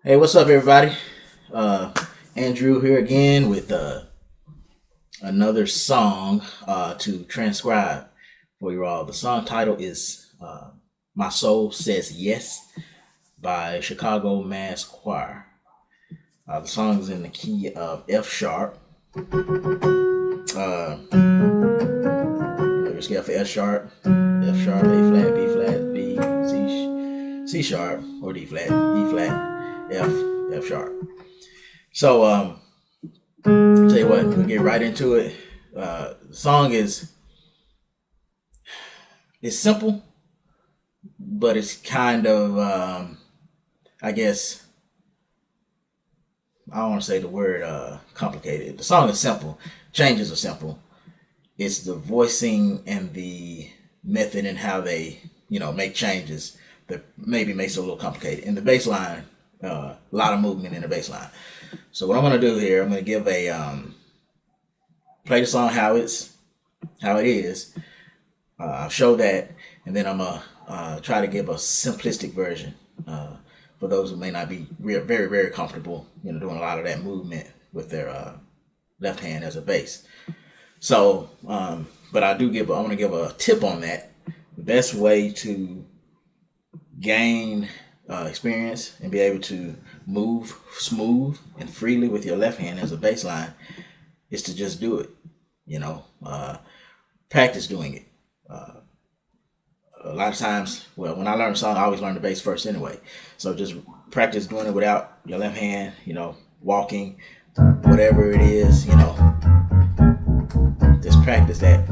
Hey, what's up, everybody? Andrew here again with another song to transcribe for you all. The song title is My Soul Says Yes by Chicago Mass Choir. The song is in the key of F sharp. Scale for F sharp, A flat, B flat, B, C sharp, or D flat, E flat, F sharp. So tell you what, we'll get right into it. The song it's simple, but it's kind of I guess I don't want to say the word complicated. The song is simple. Changes are simple. It's the voicing and the method and how they, make changes that maybe makes it a little complicated. In the bass line, a lot of movement in the bass line. So what I'm going to do here, I'm going to give play the song how it is, show that, and then I'm going to try to give a simplistic version for those who may not be very, very comfortable, doing a lot of that movement with their left hand as a bass. So, but I want to give a tip on that. The best way to gain experience and be able to move smooth and freely with your left hand as a bass line is to just do it. Practice doing it. A lot of times, when I learn a song, I always learn the bass first anyway. So just practice doing it without your left hand, walking, whatever it is, just practice that,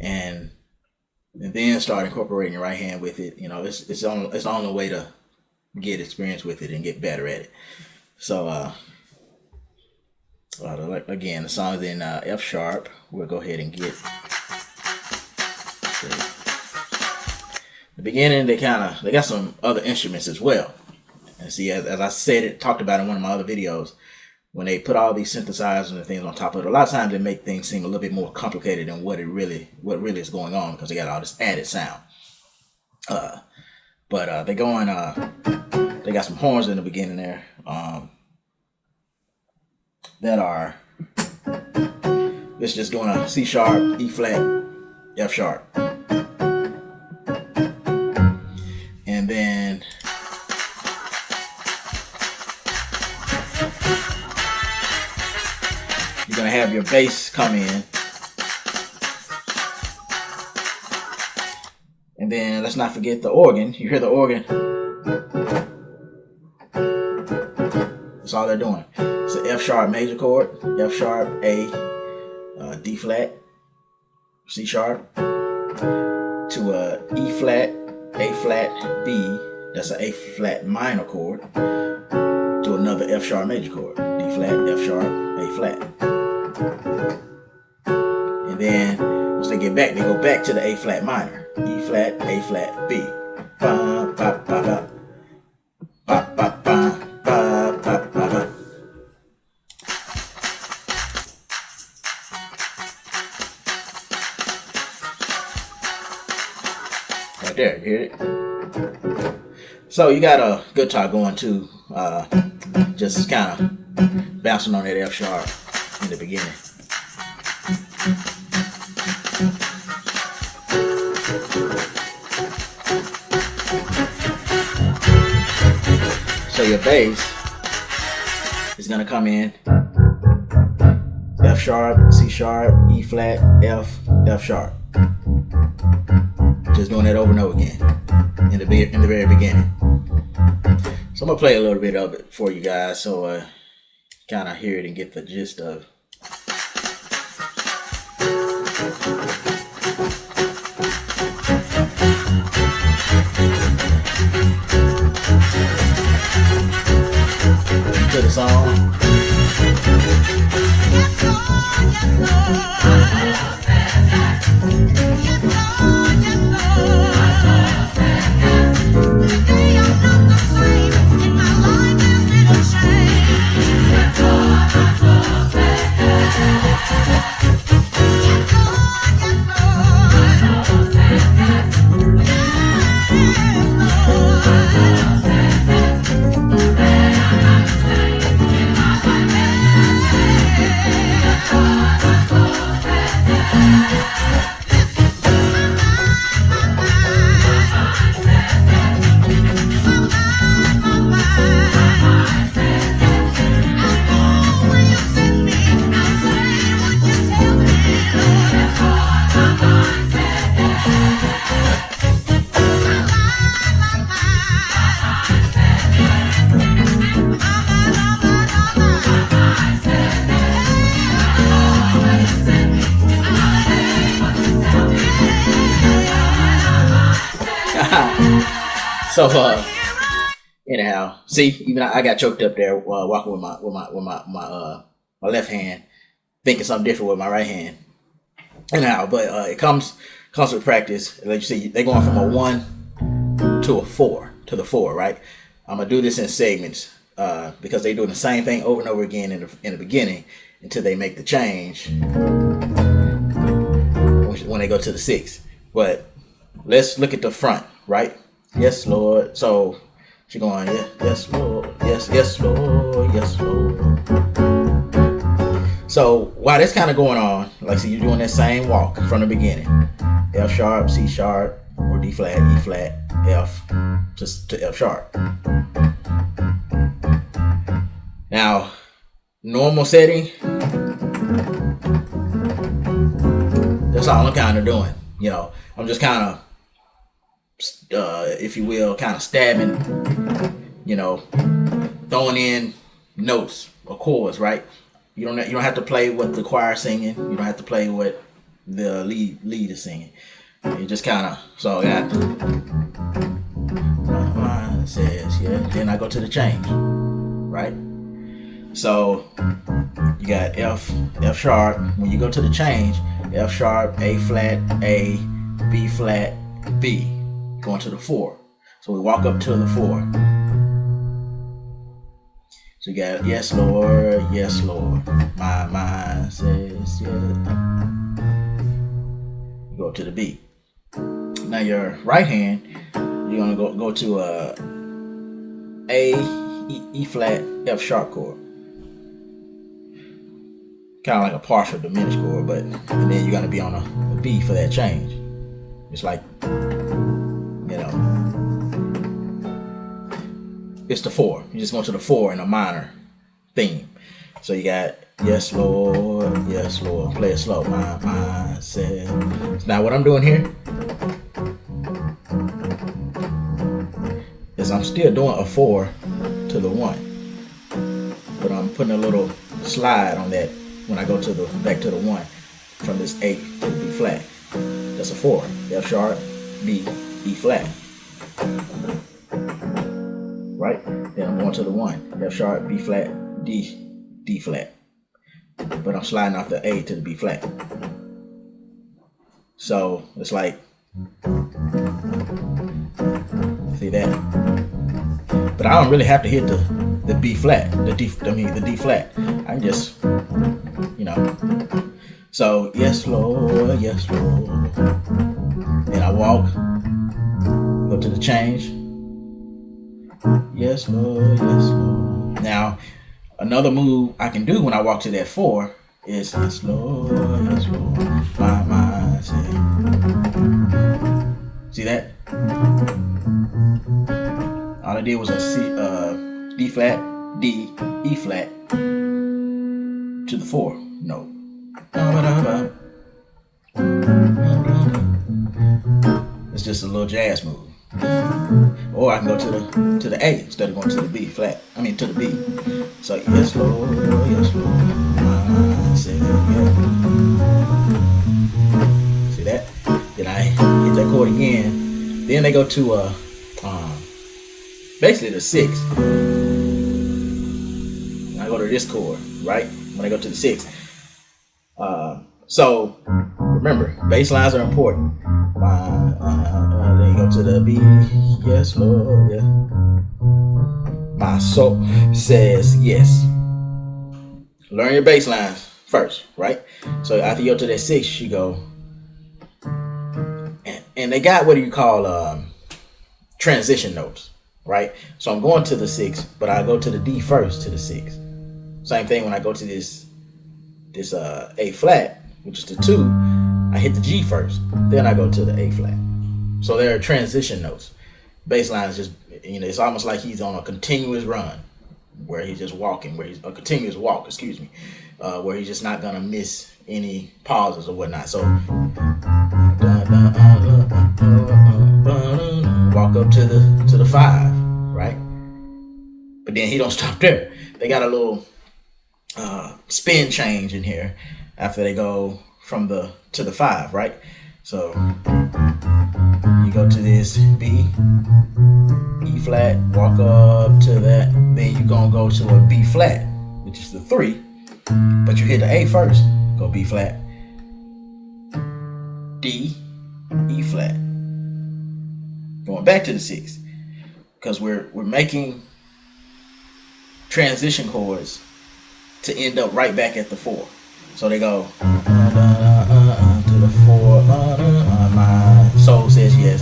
and then start incorporating your right hand with it. It's on the way to get experience with it and get better at it. So again, the song is in F sharp. We'll go ahead and get the beginning. They got some other instruments as well. And see, as I talked about in one of my other videos, when they put all these synthesizers and things on top of it, a lot of times they make things seem a little bit more complicated than what really is going on, because they got all this added sound. But they got some horns in the beginning there that are, it's just doing a C sharp, E flat, F sharp, and then you're going to have your bass come in. And then let's not forget the organ. You hear the organ. That's all they're doing. It's an F sharp major chord, F sharp, A, D flat, C sharp, to a E flat, A flat, B. That's an A flat minor chord, to another F sharp major chord, D flat, F sharp, A flat. And then once they get back, they go back to the A flat minor, E flat, A flat, B. Ba, ba, ba, ba. Ba, ba, ba, ba, ba, ba, ba. Right there, you hear it? So you got a guitar going too, just kind of bouncing on that F sharp in the beginning. So your bass is going to come in F sharp, C sharp, E flat, F sharp. Just doing that over and over again in the very beginning. So I'm going to play a little bit of it for you guys so kind of hear it and get the gist of. To the song. So anyhow, see, even I got choked up there walking with my left hand, thinking something different with my right hand. Anyhow, but it comes with practice. Like you see, they're going from a 1 to a 4 to the 4, right? I'm gonna do this in segments because they're doing the same thing over and over again in the beginning until they make the change when they go to the 6. But let's look at the front, right? Yes, Lord. So she's going, yes, Lord, yes, Lord, yes, Lord. So while that's kind of going on, like so you're doing that same walk from the beginning. F sharp, C sharp, or D flat, E flat, F, just to F sharp. Now, normal setting, that's all I'm kind of doing. You know, I'm just kind of, if you will, kind of stabbing, you know, throwing in notes or chords, right? You don't have to play what the choir singing. You don't have to play what the lead is singing. You just kind of, so I got, says, yeah. Then I go to the change, right? So you got F sharp. When you go to the change, F sharp, A flat, A, B flat, B, going to the 4. So we walk up to the 4. So you got yes, Lord, my mind says yes. You go to the B. Now your right hand, you're gonna go to A, E flat, F sharp chord. Kind of like a partial diminished chord, but and then you're gonna be on a B for that change. It's like, you know, it's the 4. You just go to the 4 in a minor theme. So you got yes, Lord, play it slow. My mind says. Now what I'm doing here is I'm still doing a 4 to the 1, but I'm putting a little slide on that when I go to the back to the 1 from this A to the B flat. That's a 4. F sharp, B, E flat. Right? Then I'm going to the 1. F sharp, B flat, D flat. But I'm sliding off the A to the B flat. So it's like, see that? But I don't really have to hit the B flat, the D flat. I can just, you know. So yes, Lord. And I walk, go to the change. Yes, Lord. Now, another move I can do when I walk to that 4 is yes, Lord. My mind says. See that? All I did was a C, D flat, D, E flat to the 4 note. It's just a little jazz move. Or I can go to the A instead of going to the B flat. I mean to the B. So yes, Lord. See that? Then I hit that chord again. Then they go to basically the 6. And I go to this chord, right? When I go to the 6. So remember, bass lines are important. Then you go to the B. Yes, Lord. Yeah. My soul says yes. Learn your bass lines first, right? So after you go to that 6, you go, and they got what do you call transition notes, right? So I'm going to the 6, but I go to the D first to the 6. Same thing when I go to this A flat, which is the 2, I hit the G first, then I go to the A flat. So there are transition notes. Bass line is just, it's almost like he's on a continuous run, where he's just walking, where he's a continuous walk, where he's just not gonna miss any pauses or whatnot. So walk up to the 5, right? But then he don't stop there. They got a little spin change in here after they go from to the 5, right? So You go to this B, E flat, walk up to that. Then you're gonna go to a B flat, which is the 3, but you hit the A first. Go B flat, D, E flat. Going back to the 6, because we're making transition chords to end up right back at the 4. So they go to the 4. My soul says yes.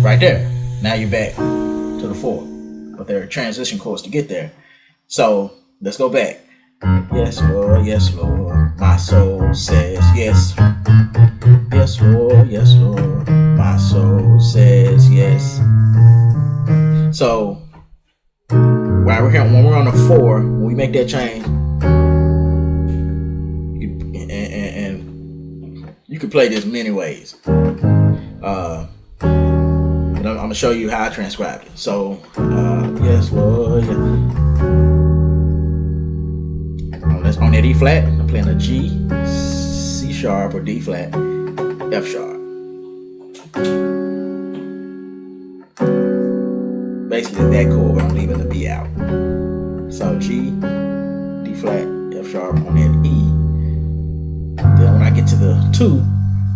Right there. Now you're back to the 4. But there are transition chords to get there. So let's go back. Yes, Lord, yes, Lord. My soul says yes. Yes, Lord, yes, Lord. My soul says yes. So when we're on the 4, when we make that change, and you can play this many ways. But I'm gonna show you how I transcribe it. So yes, Lord. Yeah. On that E flat, I'm playing a G, C sharp, or D flat, F sharp. Basically that chord, but I'm leaving the B out. So G, D flat, F sharp on that E. Then when I get to the 2,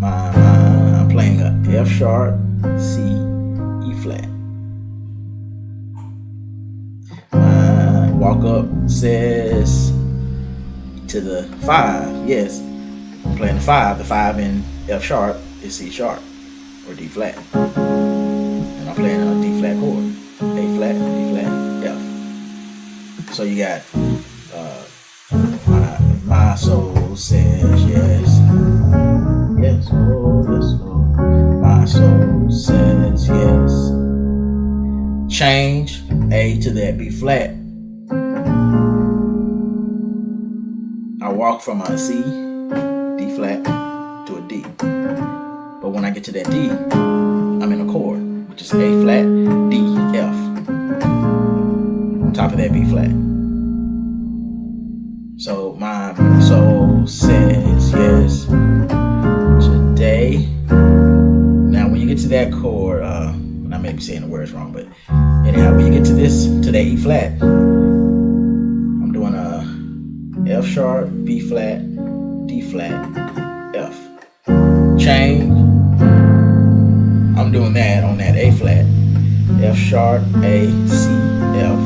I'm playing a F sharp, C, E flat. My walk up says to the 5, yes. I'm playing the 5. The 5 in F sharp is C sharp or D flat. And I'm playing a D flat chord. A flat, D flat, F. So you got my soul says yes. Yes, Lord, yes, Lord. My soul says yes. Change A to that B flat. I walk from a C, D flat to a D. But when I get to that D, I'm in a chord, which is A flat, D, F. On top of that B flat. So my soul says yes today. Now when you get to that chord, I may be saying the words wrong, but anyhow, when you get to that E flat, I'm doing a F sharp, B flat, D flat, F. Change. I'm doing that on that A flat, F sharp, A, C, F.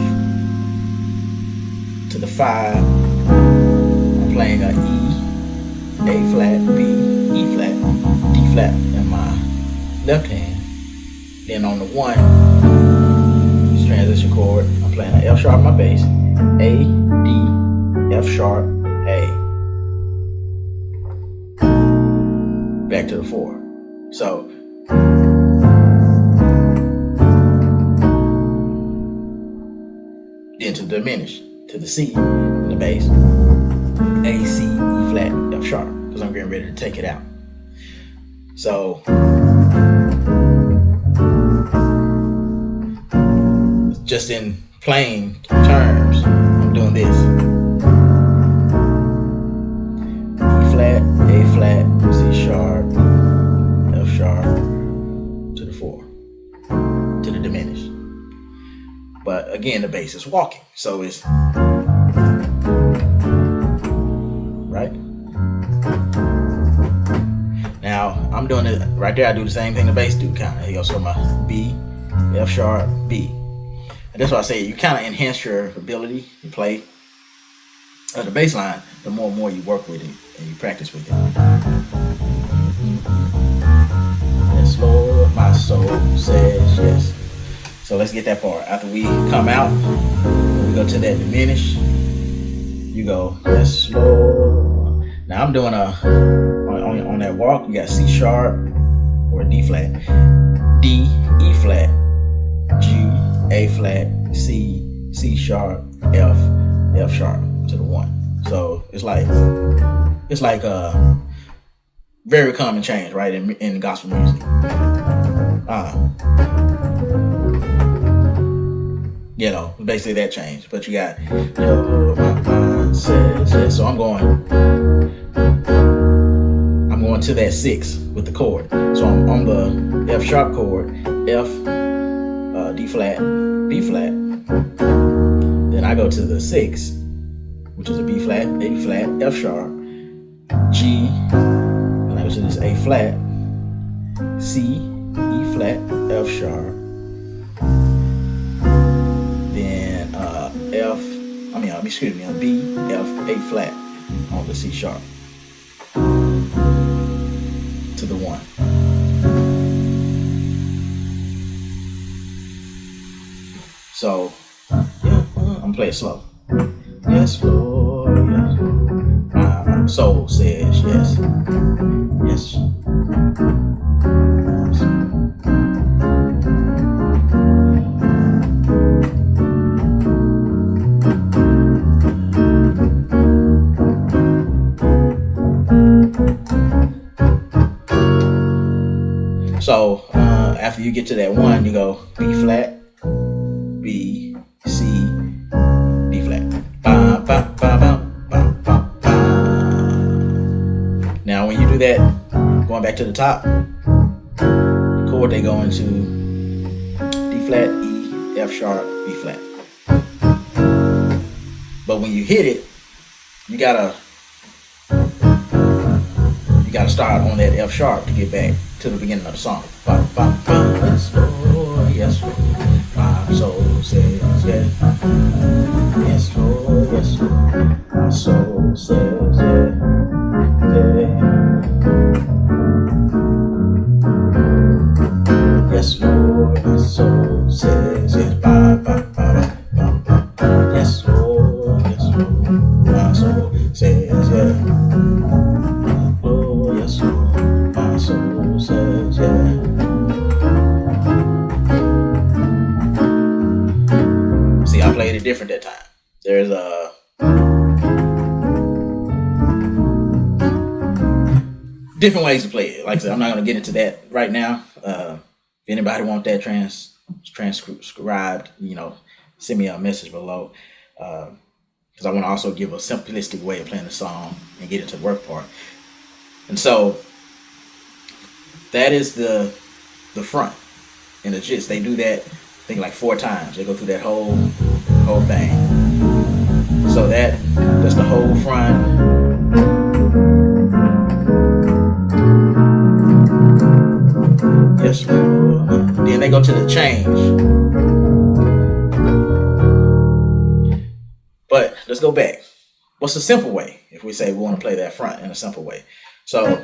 To the 5, I'm playing a E, A flat, B, E flat, D flat in my left hand. Then on the 1, this transition chord, I'm playing an F sharp on my bass, A, D, F sharp, A. Back to the 4. So then to diminish to the C in the bass, A, C, E flat, F sharp, because I'm getting ready to take it out. So just in plain terms, I'm doing this. E flat, A flat, C sharp, F sharp, to the 4, to the diminished. But again, the bass is walking, so it's right. Now I'm doing it right there. I do the same thing the bass do, kind of. He goes from a B, F sharp, B. And that's why I say you kind of enhance your ability to play the bass line the more and more you work with it and you practice with it. Yes, Lord, my soul says yes. So let's get that part. After we come out, we go to that diminish. You go, yes, Lord. Now I'm doing on that walk, you got C sharp or D flat, D, E flat, G, A flat, C, C sharp, F, F sharp to the 1. So it's like a very common change, right, in gospel music. You know, basically that change. But you got, my mind says yes. So I'm going to that 6 with the chord. So I'm on the F sharp chord, F, D flat, B flat. Then I go to the 6, which is a B flat, A flat, F sharp, G, and I go to this A flat, C, E flat, F sharp, then B, F, A flat on the C sharp to the 1. So, yeah, I'm playing slow. Yes, Lord, yes, Lord. My soul says yes. Yes. So after you get to that 1, you go B flat, B, C, D flat. Ba, ba, ba, ba, ba, ba, ba. Now when you do that, going back to the top, the chord they go into D flat, E, F sharp, B flat. But when you hit it, you gotta start on that F sharp to get back to the beginning of the song. Ba, ba, ba, yes, Lord, yes, Lord. My soul says yes. Yes, Lord, yes, Lord. My soul says yes. Yes, Lord, my soul says yes. Ba, ba, ba, ba, ba, ba. Yes, Lord, my soul says yes. Oh, yes, Lord, my soul says yes. See, I played it different that time. There's different ways to play it. Like I said, I'm not going to get into that right now. If anybody want that transcribed, send me a message below. Because I want to also give a simplistic way of playing the song and get into the work part. And so that is the front and the gist. They do that, I think, like 4 times. They go through that whole thing. So that's the whole front. Yes, Lord. Then they go to the change. But let's go back. What's a simple way if we say we want to play that front in a simple way? So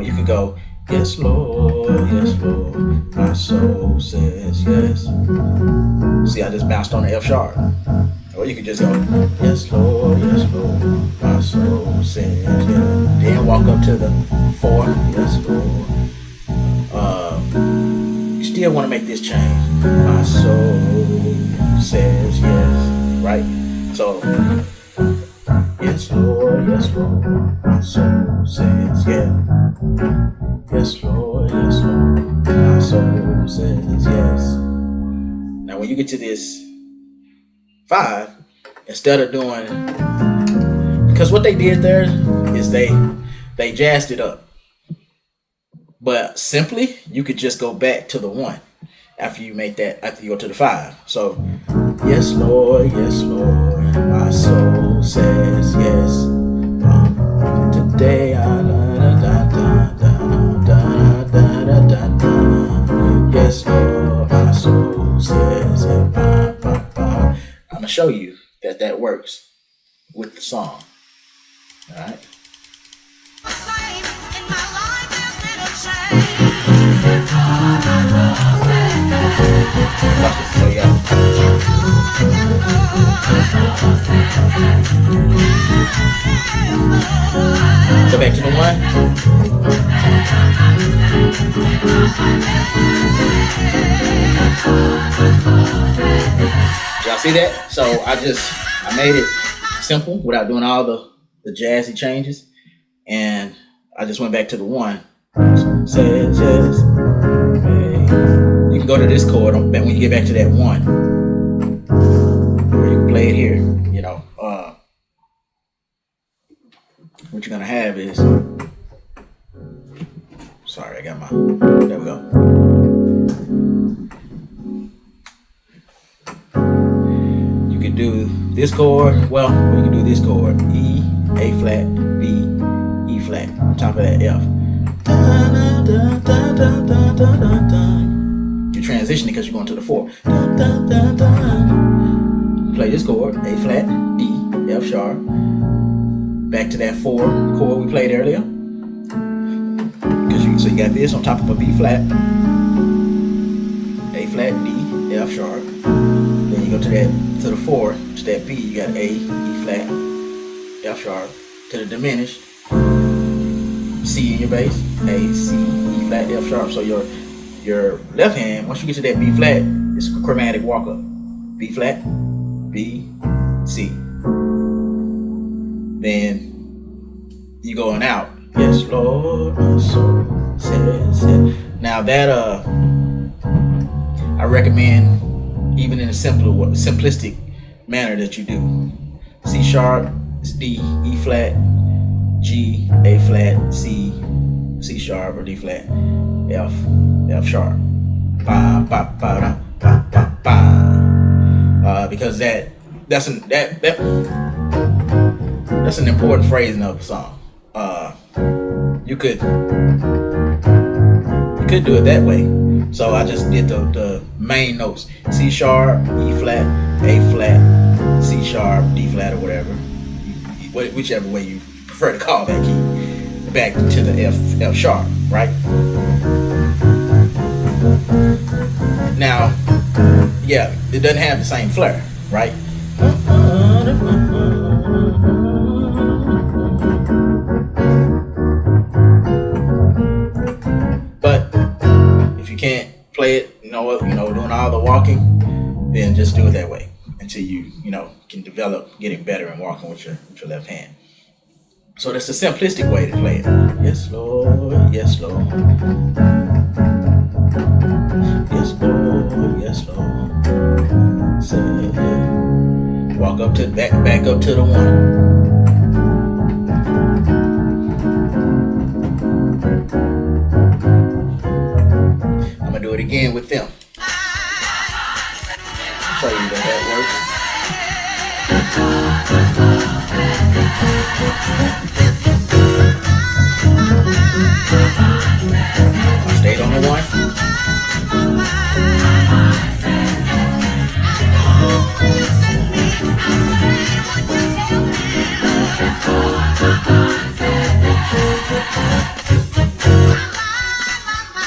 you could go, yes, Lord, my soul says yes. See, I just bounced on the F sharp. Or you could just go, yes, Lord, my soul says yes. Then walk up to the 4, yes, Lord. You still want to make this change. My soul says yes, right? So, yes, Lord, my soul says yes. Yes, Lord, my soul says yes. Now, when you get to this 5, instead of doing, because what they did there is they jazzed it up. But simply, you could just go back to the 1 after you go to the 5. So, yes, Lord, my soul says yes. Today, yes, Lord, my soul says yes. I'm gonna show you that works with the song. All right. So yeah. Go back to the 1. Y'all see that? So I made it simple without doing all the jazzy changes, and I just went back to the 1. Says yes. you can go to this chord when you get back to that 1. Or you can play it here. You know, what you're gonna have is. Sorry, I got my. There we go. You can do this chord. Well, we can do this chord: E, A flat, B, E flat. On top of that, F. You're transitioning because you're going to the 4. Play this chord: A flat, D, F sharp. Back to that 4 chord we played earlier. So you got this on top of a B flat, A flat, D, F sharp. Then you go to the 4, to that B, you got A, E flat, F sharp, to the diminished, C in your bass, A, C, E flat, F sharp. So your left hand, once you get to that B flat, it's a chromatic walk up. B flat, B, C. Then you going out. Yes, Lord, my soul says. Now that I recommend, even in a simplistic manner, that you do C sharp, D, E flat, G, A flat, C, C sharp or D flat, F, F sharp, ba ba ba ba ba ba. Because that's an important phrasing of the song. You could do it that way. So I just did the main notes: C sharp, E flat, A flat, C sharp, D flat, or whatever, whichever way you prefer to call that key. Back to the F sharp, right? Now, yeah, it doesn't have the same flair, right? But if you can't play it, doing all the walking, then just do it that way until you can develop getting better and walking with your left hand. So that's the simplistic way to play it. Yes, Lord, yes, Lord. Yes, Lord, yes, Lord. Say, walk up to back up to the 1. I'm gonna do it again with them. I'll show you that works. I stayed on the 1.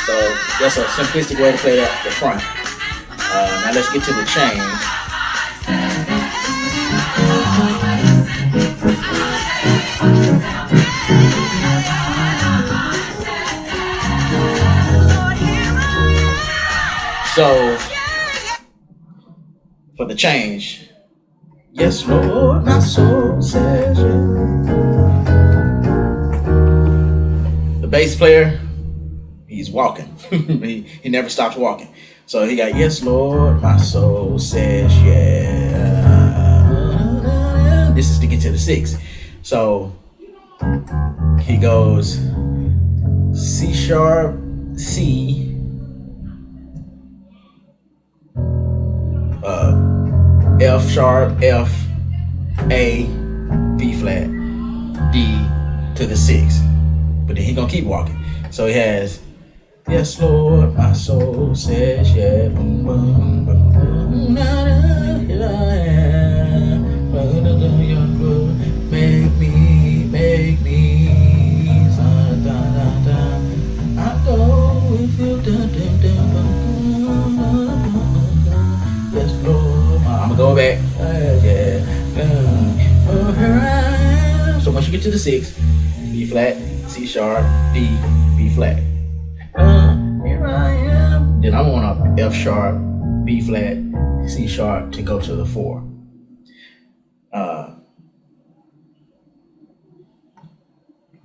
So that's a simplistic way to play that the front. Now let's get to the change. So for the change, yes, Lord, my soul says yes. The bass player, he's walking. he never stops walking. So he got, yes, Lord, my soul says yeah. This is to get to the 6. So he goes C sharp, C, F sharp, F, A, B flat, D to the 6. But then he gonna keep walking. So he has, yes, Lord, my soul says yeah. Here I am. Make me. I go with you. Yes, Lord. I'm gonna go back. Yeah. Oh, here I am. So once you get to the 6, B flat, C sharp, D, B flat. Here I am. Then I want a F sharp, B flat, C sharp to go to the 4.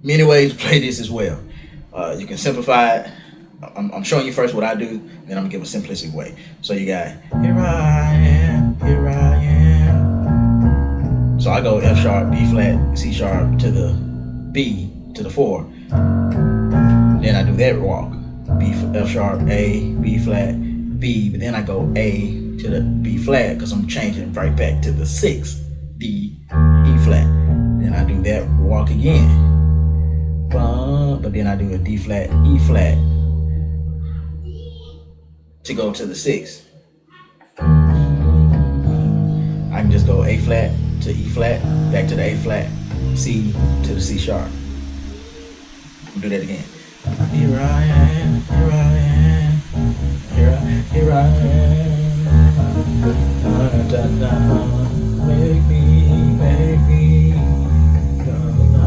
Many ways to play this as well. You can simplify it I'm showing you first what I do, then I'm gonna give a simplistic way. So you got here I am, here I am. So I go F sharp, B flat, C sharp to the B to the 4. Then I do that walk. B, F sharp, A, B flat, B, but then I go A to the B flat because I'm changing right back to the 6, D, E flat. Then I do that walk again. But then I do a D flat, E flat to go to the 6. I can just go A flat to E flat, back to the A flat, C to the C sharp. Do that again. Here I am, here I am, here I am. Da, da, da. Make me. Da, da.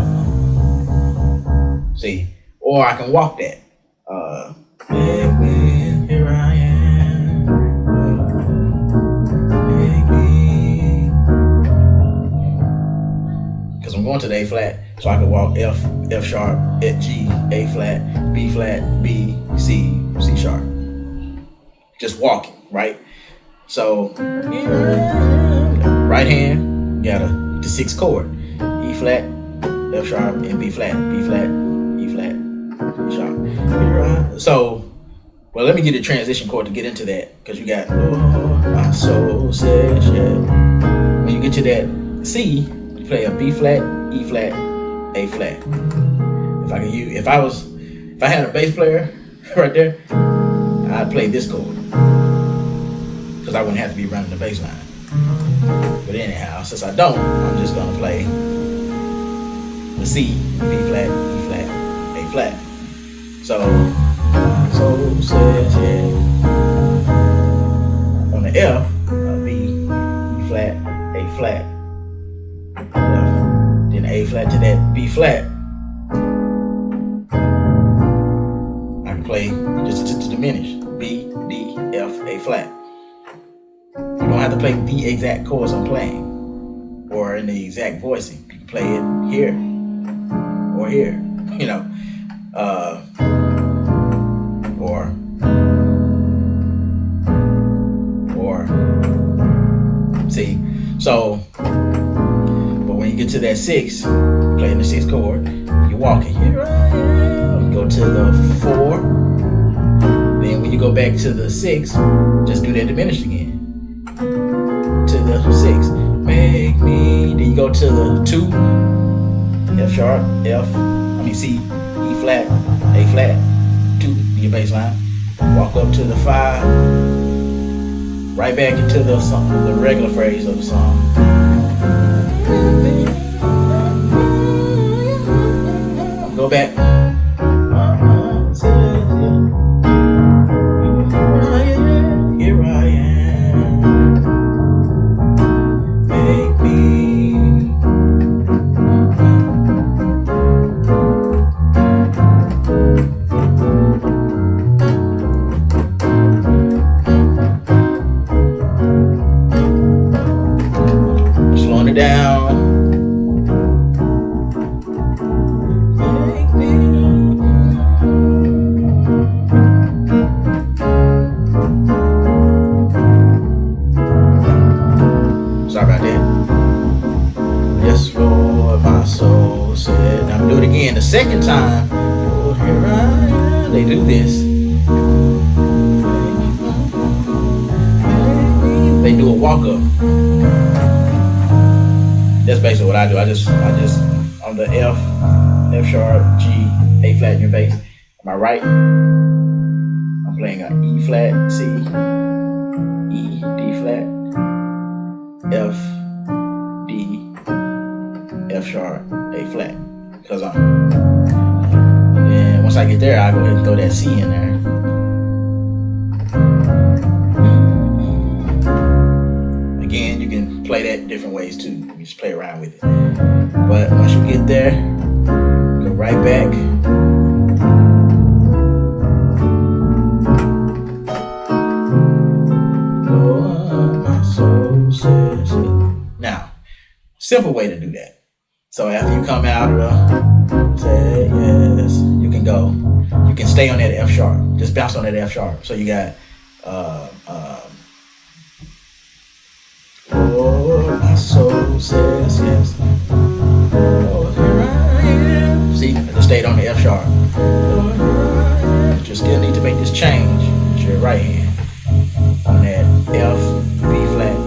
See, or I can walk that. Make me, here I am. Make me. Because I'm going to the A flat, so I can walk F sharp, G, A flat, B, C, C sharp. Just walking, right? So, right hand, got the 6 chord. E flat, F sharp, and B flat, E flat, C sharp. So, well, let me get a transition chord to get into that, because you got, oh, my soul says, yeah. When you get to that C, you play a B flat, E flat, A flat. If I had a bass player right there, I'd play this chord because I wouldn't have to be running the bass line. But anyhow, since I don't, I'm just gonna play the C, B flat, E flat, A flat. So says yeah. On the F, B, E flat, A flat. Then A flat to that B flat. I can play just to diminish. B, D, F, A flat. You don't have to play the exact chords I'm playing or in the exact voicing. You can play it here or here, you know. Or see. So but when you get to that 6, playing the 6 chord, you're walking. Here I am. You go to the 4. Then when you go back to the 6, just do that diminished again. To the 6. Make me. Then you go to the 2. F sharp, C, E flat, A flat, 2, your bass line. Walk up to the 5. Right back into the song, the regular phrase of the song. Go back. Here I am. Make me. Slowing it down. Sorry about that. Yes, Lord, my soul said. Now I'm gonna do it again. The second time, oh, here I am. They do this. They do a walk up. That's basically what I do. I just on the F sharp, G, A flat in your bass. On my right, I'm playing an E flat, C, E, D flat, F, D, F sharp, A flat. Because then once I get there, I go ahead and throw that C in there. Again, you can play that different ways too. You just play around with it. But once you get there, go right back. Now, simple way to do that. So after you come out of the say yes, you can you can stay on that F sharp. Just bounce on that F sharp. So you got oh, my soul says yes. Oh, here I am. See, I just stayed on the F sharp. But you still need to make this change with your right hand on that F, B flat,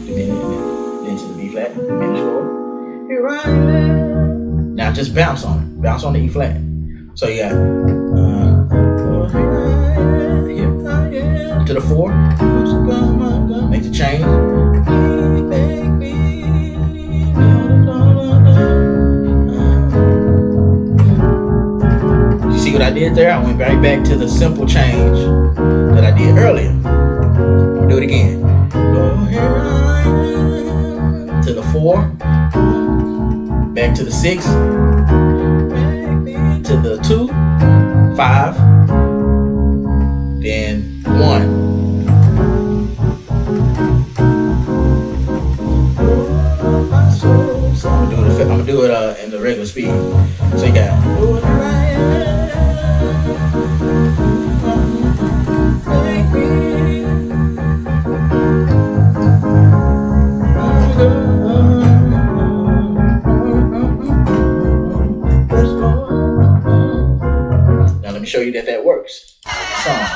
then to the B flat, diminished chord. Here I am. Now just bounce on it. Bounce on the E flat. So you got oh, here I am to the 4. Make the change. You see what I did there? I went right back to the simple change that I did earlier. I'll do it again. To the 4. Back to the 6. To the 2. 5. Then 1. I'm gonna do it in the regular speed. So you got now let me show you that works. Song.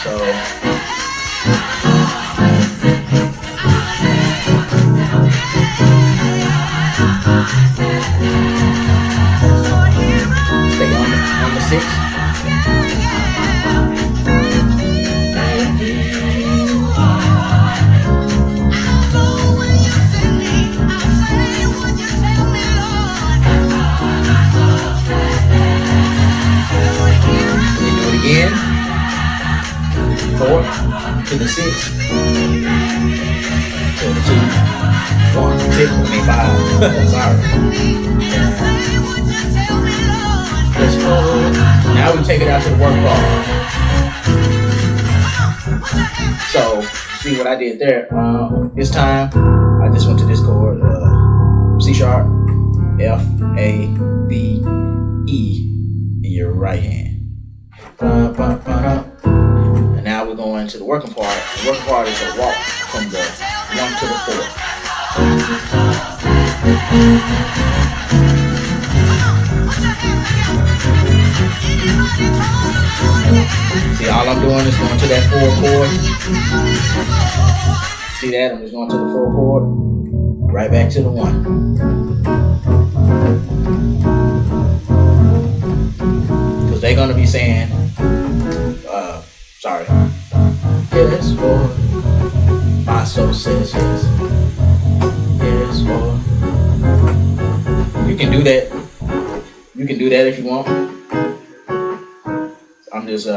So stay on the 6. Then do it again. 4 to the 6. To the 2. 1, 6, 5. Sorry. Now we take it out to the work bar. So, see what I did there? This time, I just went to this chord, C sharp, F, A, B, E, in your right hand. And now we're going to the working part. The working part is a walk from the 1 to the 4. See, all I'm doing is going to that 4 chord. See that? I'm just going to the 4 chord, right back to the 1. Because they're going to be saying, sorry. Yes, Lord. My soul says yes. Yes, Lord. You can do that. You can do that if you want. I'm just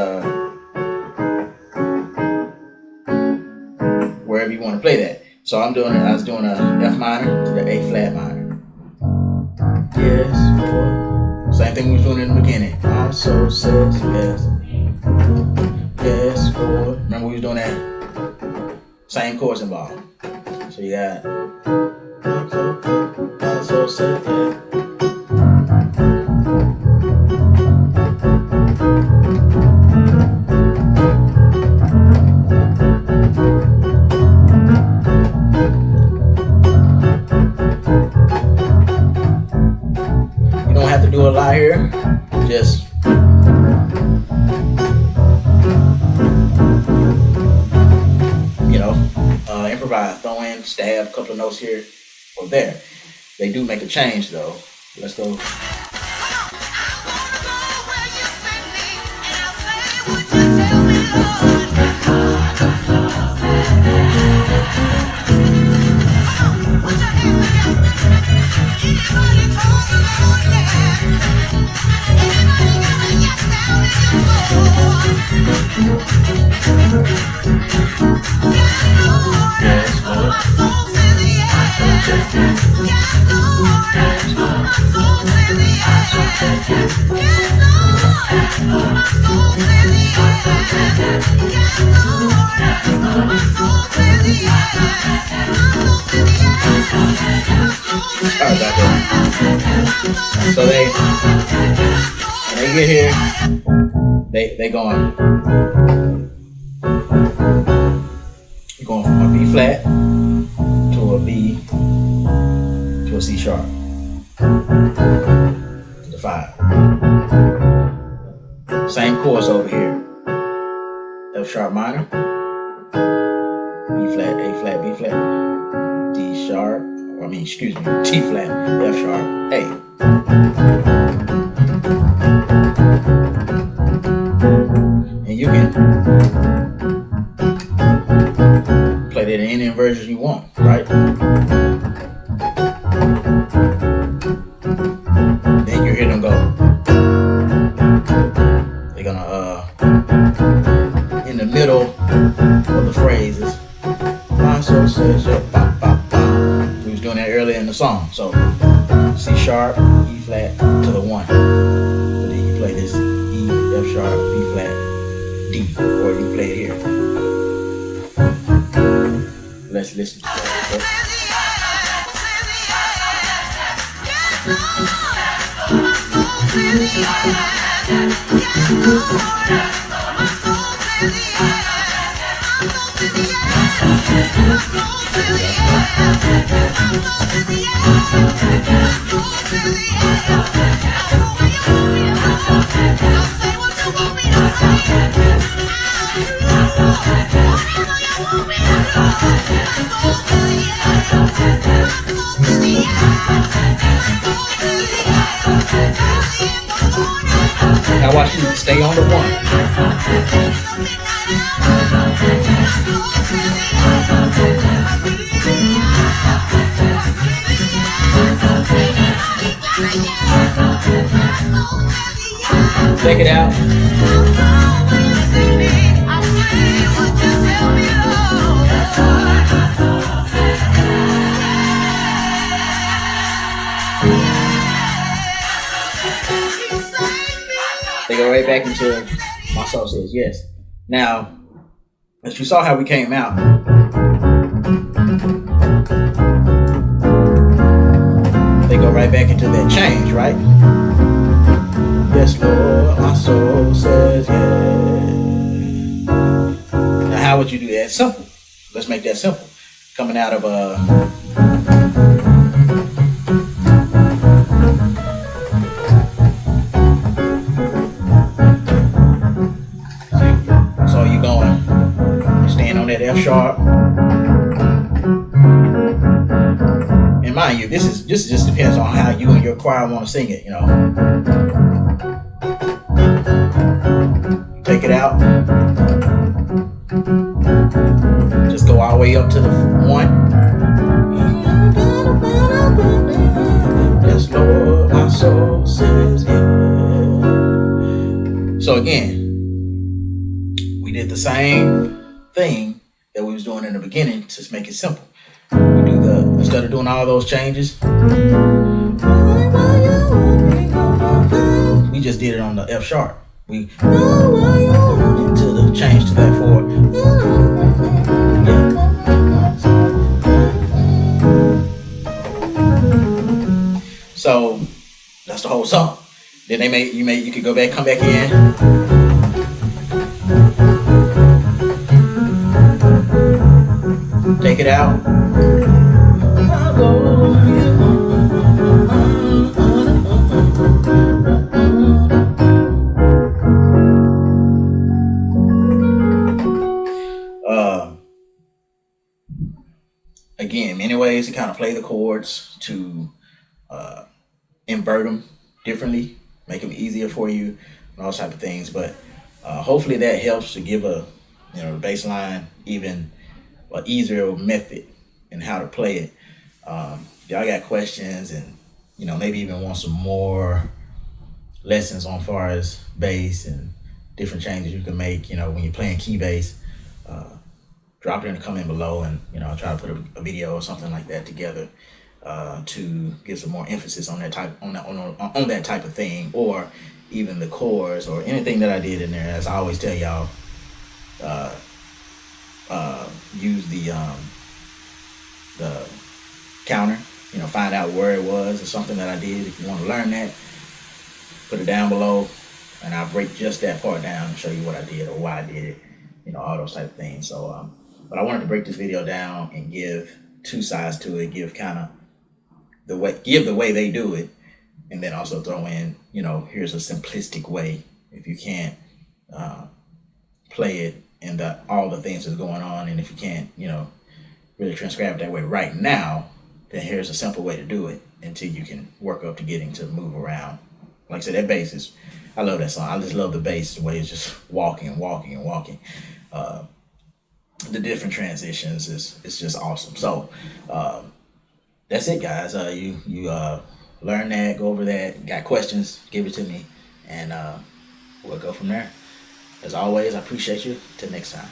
wherever you want to play that. So I was doing a F minor to the A flat minor. Yes, Lord. Same thing we was doing in the beginning. My soul says yes. Yes, Lord. Remember we was doing that? Same chords involved. So you got my soul says yes. Do a lot here, just improvise, throw in, stab a couple of notes here or there. They do make a change though. Let's go. So when they get here, they going from a B flat to a B to a C sharp to the 5. Same chords over here. F sharp minor, B flat, A flat, B flat, D sharp, T flat, F sharp, A. And you can play that in any version you want, right? Then you hear them go. They're gonna in the middle of the phrases. My soul says, yo, bop, bop, bop. We was doing that earlier in the song. So C sharp, E flat to the 1. And then you play this E, F sharp, B flat, D, or you play it here. Let's listen to that. Now watch you stay on the 1. Check it out. They go right back into My Soul Says Yes. Now, as you saw how we came out, they go right back into that change, right? Yes, Lord, my soul says yes. Now, how would you do that? Simple. Let's make that simple. Coming out of so you going, staying on that F sharp. And mind you, this just depends on how you and your choir want to sing it, you know. Take it out. Just go all the way up to the 1. Yes, Lord, my soul says yes. So again, we did the same thing that we was doing in the beginning to make it simple. We do instead of doing all those changes, we just did it on the F sharp. We to the change to that 4. So that's the whole song. Then you could go back, come back in. Take it out. Again, many ways to kind of play the chords, to invert them differently, make them easier for you, and all type of things. But hopefully that helps to give the bass line even an easier method in how to play it. Y'all got questions and maybe even want some more lessons on far as bass and different changes you can make when you're playing key bass, drop it in the comment below, and I'll try to put a video or something like that together to give some more emphasis on that type on that type of thing, or even the chords or anything that I did in there. As I always tell y'all, use the counter find out where it was or something that I did. If you want to learn that, put it down below, and I'll break just that part down and show you what I did or why I did it. All those type of things. So, but I wanted to break this video down and give two sides to it. Give kind of the way they do it, and then also throw in, here's a simplistic way if you can't play it and all the things that's going on, and if you can't, really transcribe it that way right now, then here's a simple way to do it until you can work up to getting to move around. Like I said, that bass is, I love that song. I just love the bass, the way it's just walking and walking and walking. The different transitions is just awesome. So that's it, guys. You learn that, go over that. Got questions, give it to me, and we'll go from there. As always, I appreciate you. Till next time.